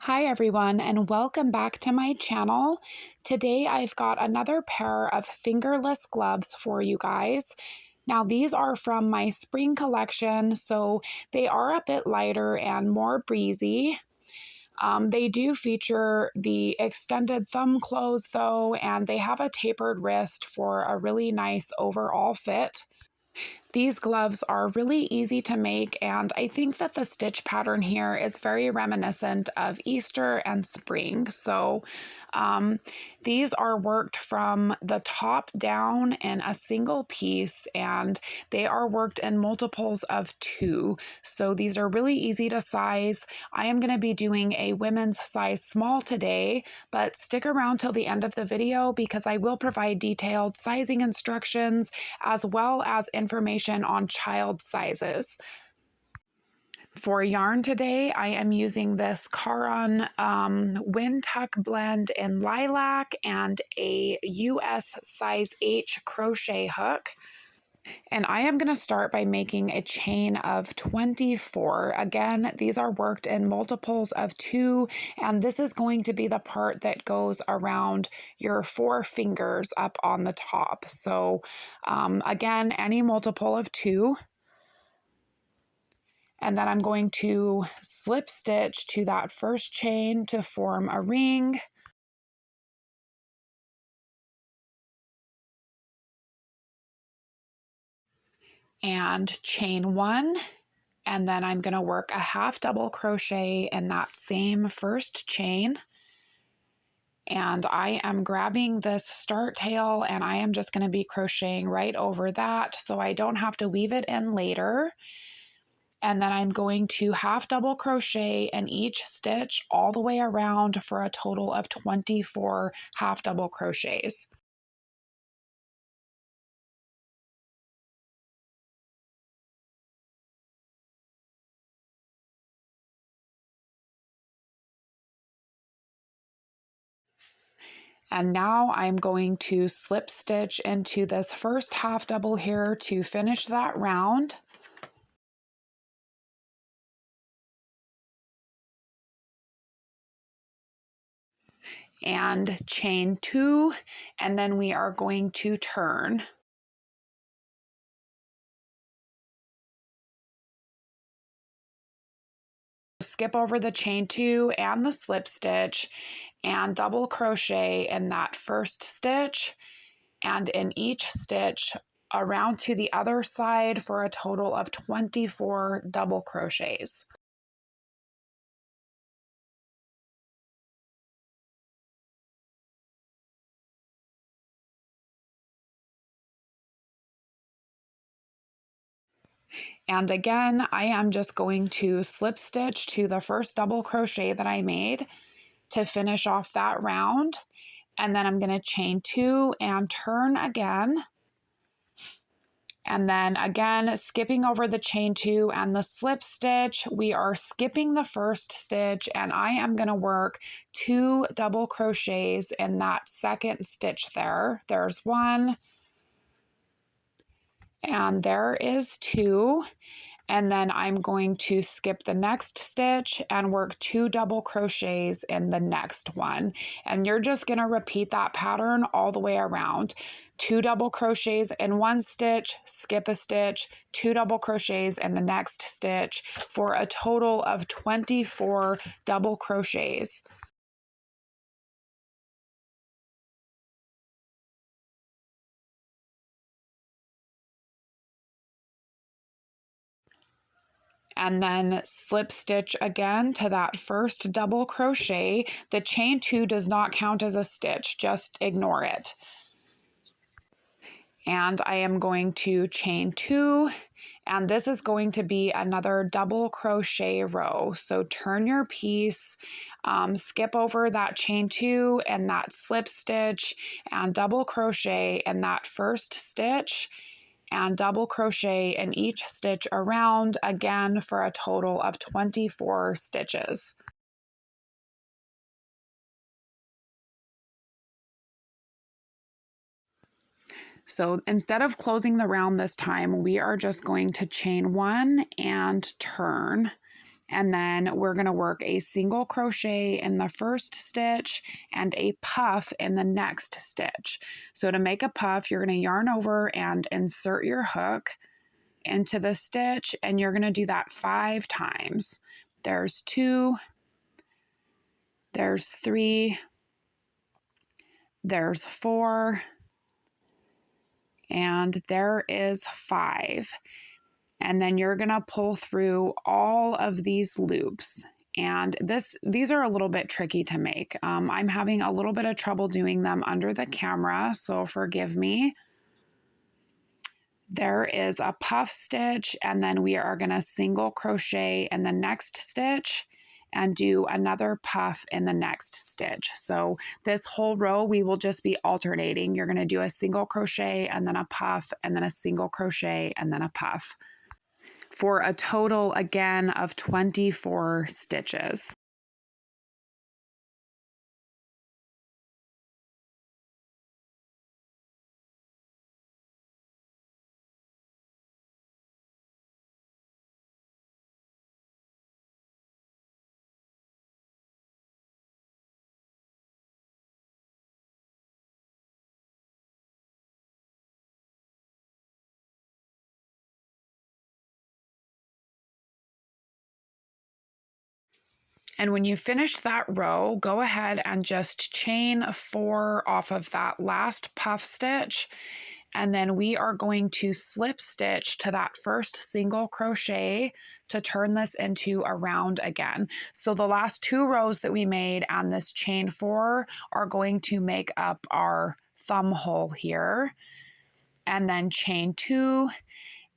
Hi everyone, and welcome back to my channel. Today I've got another pair of fingerless gloves for you guys. Now these are from my spring collection, so they are a bit lighter and more breezy. They do feature the extended thumb close though, and they have a tapered wrist for a really nice overall fit. These gloves are really easy to make, and I think that the stitch pattern here is very reminiscent of Easter and spring. So these are worked from the top down in a single piece, and they are worked in multiples of 2. So these are really easy to size. I am going to be doing a women's size small today, but stick around till the end of the video because I will provide detailed sizing instructions as well as information on child sizes. For yarn today, I am using this Caron Wintuk blend in Lilac and a US size H crochet hook. And I am going to start by making a chain of 24. Again, these are worked in multiples of 2, and this is going to be the part that goes around your 4 fingers up on the top. So again, any multiple of 2. And then I'm going to slip stitch to that first chain to form a ring. And chain 1. And then I'm going to work a half double crochet in that same first chain. And I am grabbing this start tail and I am just going to be crocheting right over that so I don't have to weave it in later. And then I'm going to half double crochet in each stitch all the way around for a total of 24 half double crochets. And now I'm going to slip stitch into this first half double here to finish that round. And chain 2, and then we are going to turn. Skip over the chain 2 and the slip stitch and double crochet in that first stitch and in each stitch around to the other side for a total of 24 double crochets. And again, I am just going to slip stitch to the first double crochet that I made to finish off that round. And then I'm going to chain 2 and turn again. And then again, skipping over the chain 2 and the slip stitch, we are skipping the first stitch and I am going to work 2 double crochets in that second stitch there. There's 1 and there is 2. And then I'm going to skip the next stitch and work 2 double crochets in the next one. And you're just going to repeat that pattern all the way around. 2 double crochets in one stitch, skip a stitch, 2 double crochets in the next stitch for a total of 24 double crochets. And then slip stitch again to that first double crochet. The chain 2 does not count as a stitch, just ignore it. And I am going to chain 2, and this is going to be another double crochet row. So turn your piece, skip over that chain 2 and that slip stitch and double crochet in that first stitch and double crochet in each stitch around again for a total of 24 stitches. So instead of closing the round this time, we are just going to chain 1 and turn. and then we're going to work a single crochet in the first stitch and a puff in the next stitch. So to make a puff, you're going to yarn over and insert your hook into the stitch, and you're going to do that 5 times. There's 2, there's 3, there's 4, and there is 5. And then you're going to pull through all of these loops. And these are a little bit tricky to make. I'm having a little bit of trouble doing them under the camera, so forgive me. There is a puff stitch, and then we are going to single crochet in the next stitch and do another puff in the next stitch. So this whole row, we will just be alternating. You're going to do a single crochet and then a puff and then a single crochet and then a puff, for a total, again, of 24 stitches. And when you finished that row, go ahead and just chain 4 off of that last puff stitch. And then we are going to slip stitch to that first single crochet to turn this into a round again. So the last 2 rows that we made on this chain 4 are going to make up our thumb hole here. And then chain 2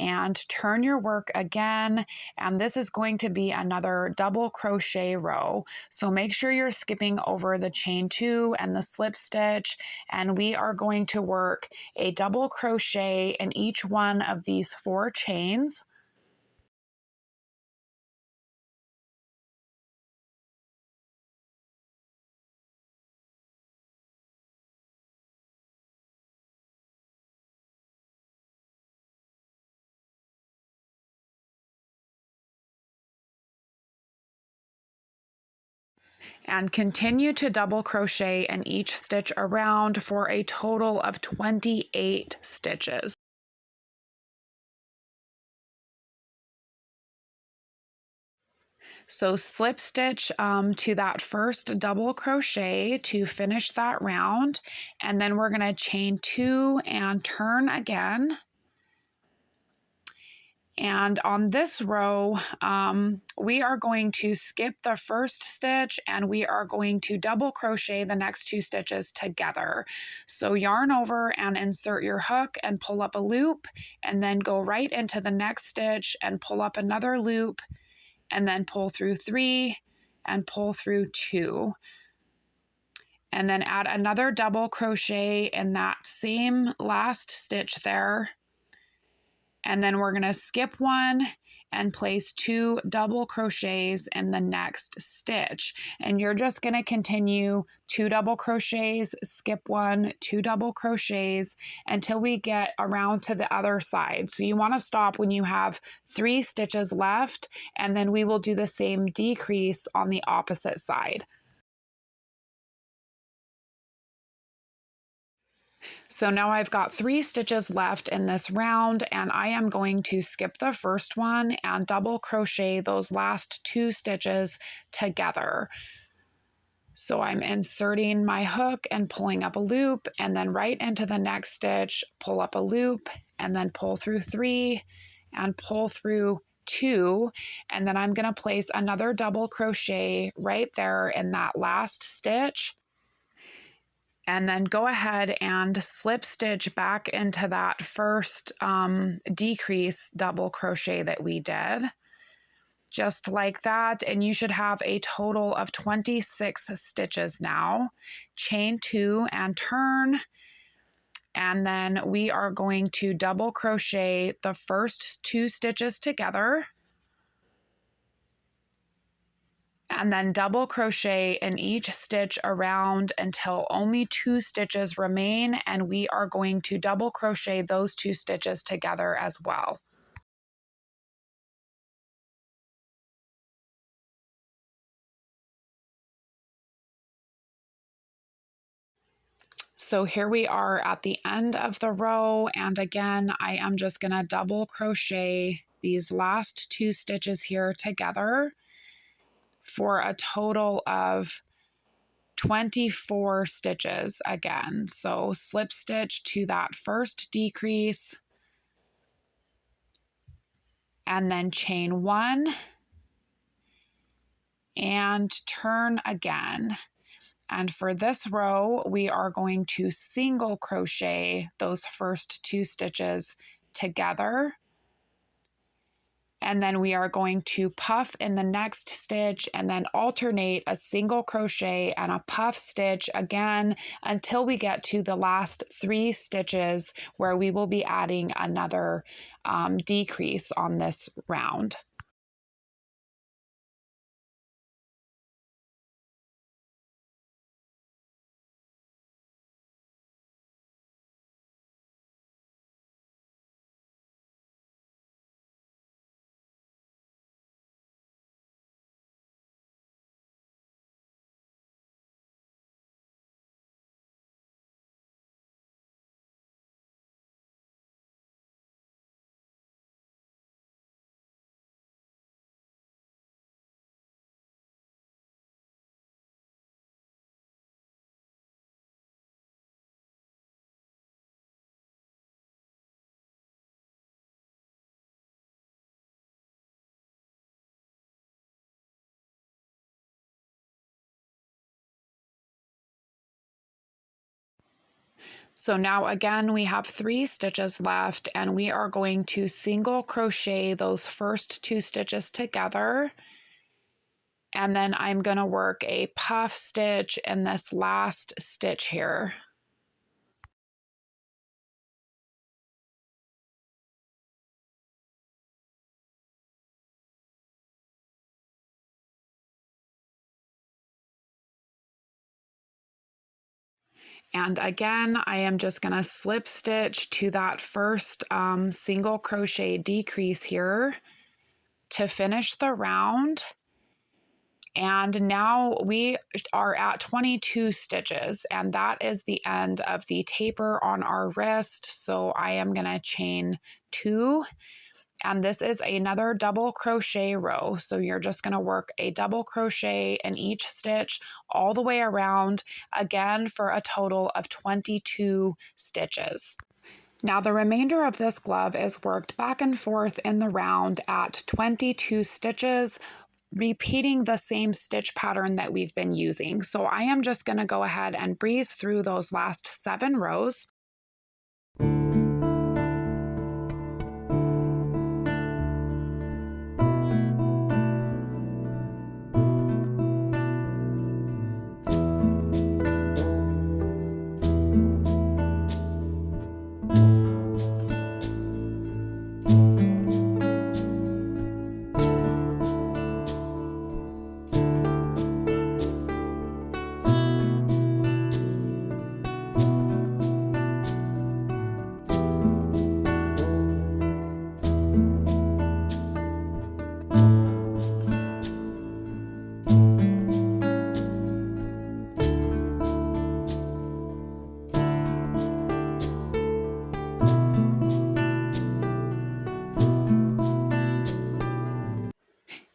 and turn your work again, and this is going to be another double crochet row. So make sure you're skipping over the chain 2 and the slip stitch, and we are going to work a double crochet in each one of these 4 chains. And continue to double crochet in each stitch around for a total of 28 stitches. So slip stitch to that first double crochet to finish that round, and then we're going to chain 2 and turn again. And on this row, we are going to skip the first stitch and we are going to double crochet the next 2 stitches together. So yarn over and insert your hook and pull up a loop, and then go right into the next stitch and pull up another loop, and then pull through 3 and pull through 2. And then add another double crochet in that same last stitch there. And then we're going to skip 1 and place 2 double crochets in the next stitch. And you're just going to continue 2 double crochets, skip 1, 2 double crochets until we get around to the other side. So you want to stop when you have 3 stitches left, and then we will do the same decrease on the opposite side. So now I've got 3 stitches left in this round, and I am going to skip the first one and double crochet those last 2 stitches together. So I'm inserting my hook and pulling up a loop, and then right into the next stitch, pull up a loop, and then pull through 3 and pull through 2, and then I'm going to place another double crochet right there in that last stitch. And then go ahead and slip stitch back into that first decrease double crochet that we did. Just like that, and you should have a total of 26 stitches now. Chain 2 and turn, and then we are going to double crochet the first 2 stitches together, and then double crochet in each stitch around until only 2 stitches remain, and we are going to double crochet those 2 stitches together as well. So here we are at the end of the row, and again, I am just going to double crochet these last 2 stitches here together for a total of 24 stitches again. So slip stitch to that first decrease, and then chain 1 and turn again. And for this row, we are going to single crochet those first 2 stitches together. And then we are going to puff in the next stitch and then alternate a single crochet and a puff stitch again until we get to the last 3 stitches where we will be adding another decrease on this round. So now again, we have 3 stitches left, and we are going to single crochet those first 2 stitches together. And then I'm going to work a puff stitch in this last stitch here. And again, I am just going to slip stitch to that first single crochet decrease here to finish the round. And now we are at 22 stitches, and that is the end of the taper on our wrist. So I am going to chain 2, and this is another double crochet row. So you're just going to work a double crochet in each stitch all the way around, again for a total of 22 stitches. Now the remainder of this glove is worked back and forth in the round at 22 stitches, repeating the same stitch pattern that we've been using. So I am just going to go ahead and breeze through those last 7 rows.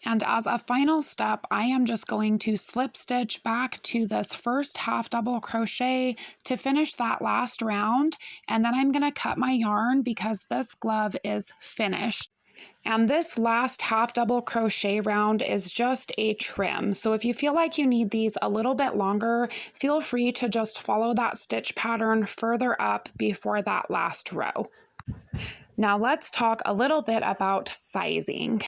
And as a final step, I am just going to slip stitch back to this first half double crochet to finish that last round. And then I'm going to cut my yarn because this glove is finished. And this last half double crochet round is just a trim. So if you feel like you need these a little bit longer, feel free to just follow that stitch pattern further up before that last row. Now let's talk a little bit about sizing.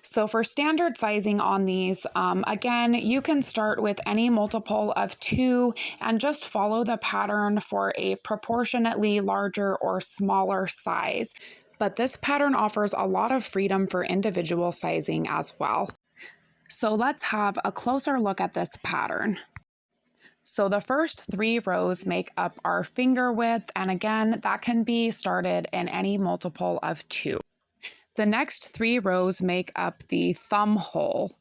So for standard sizing on these, again, you can start with any multiple of 2 and just follow the pattern for a proportionately larger or smaller size. But this pattern offers a lot of freedom for individual sizing as well. So let's have a closer look at this pattern. So the first 3 rows make up our finger width, and again, that can be started in any multiple of 2. The next 3 rows make up the thumb hole.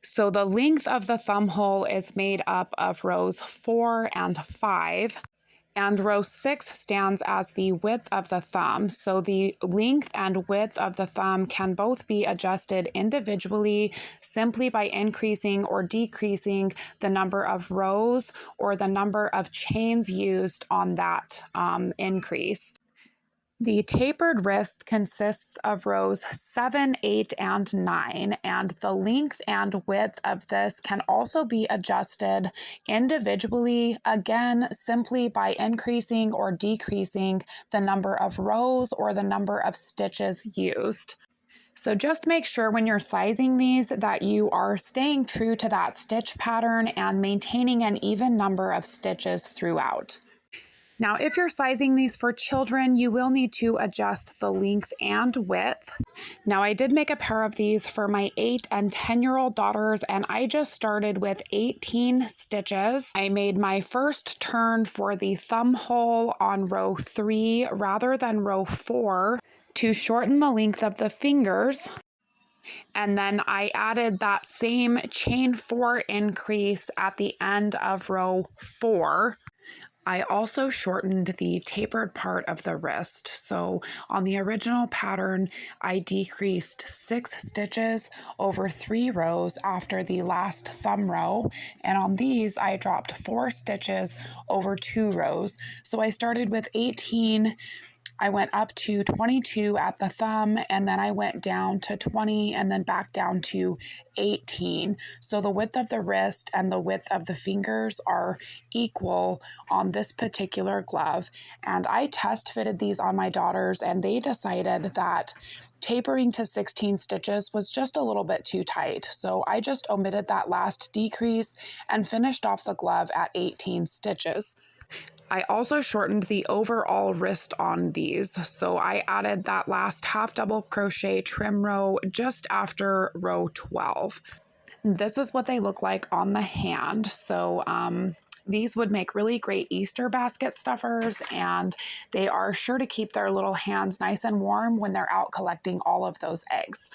So the length of the thumb hole is made up of rows 4 and 5. And row 6 stands as the width of the thumb. So the length and width of the thumb can both be adjusted individually simply by increasing or decreasing the number of rows or the number of chains used on that increase. The tapered wrist consists of rows 7, 8, and 9, and the length and width of this can also be adjusted individually, again, simply by increasing or decreasing the number of rows or the number of stitches used. So just make sure when you're sizing these that you are staying true to that stitch pattern and maintaining an even number of stitches throughout. Now, if you're sizing these for children, you will need to adjust the length and width. Now, I did make a pair of these for my 8 and 10-year-old daughters, and I just started with 18 stitches. I made my first turn for the thumb hole on row 3 rather than row 4 to shorten the length of the fingers. And then I added that same chain 4 increase at the end of row 4. I also shortened the tapered part of the wrist. So on the original pattern, I decreased 6 stitches over 3 rows after the last thumb row. And on these, I dropped 4 stitches over 2 rows. So I started with 18. I went up to 22 at the thumb, and then I went down to 20 and then back down to 18. So the width of the wrist and the width of the fingers are equal on this particular glove. And I test fitted these on my daughters, and they decided that tapering to 16 stitches was just a little bit too tight. So I just omitted that last decrease and finished off the glove at 18 stitches. I also shortened the overall wrist on these, so I added that last half double crochet trim row just after row 12. This is what they look like on the hand. So these would make really great Easter basket stuffers, and they are sure to keep their little hands nice and warm when they're out collecting all of those eggs.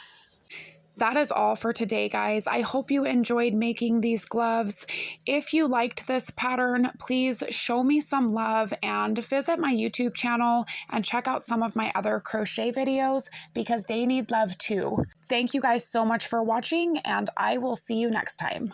That is all for today, guys. I hope you enjoyed making these gloves. If you liked this pattern, please show me some love and visit my YouTube channel and check out some of my other crochet videos because they need love too. Thank you guys so much for watching, and I will see you next time.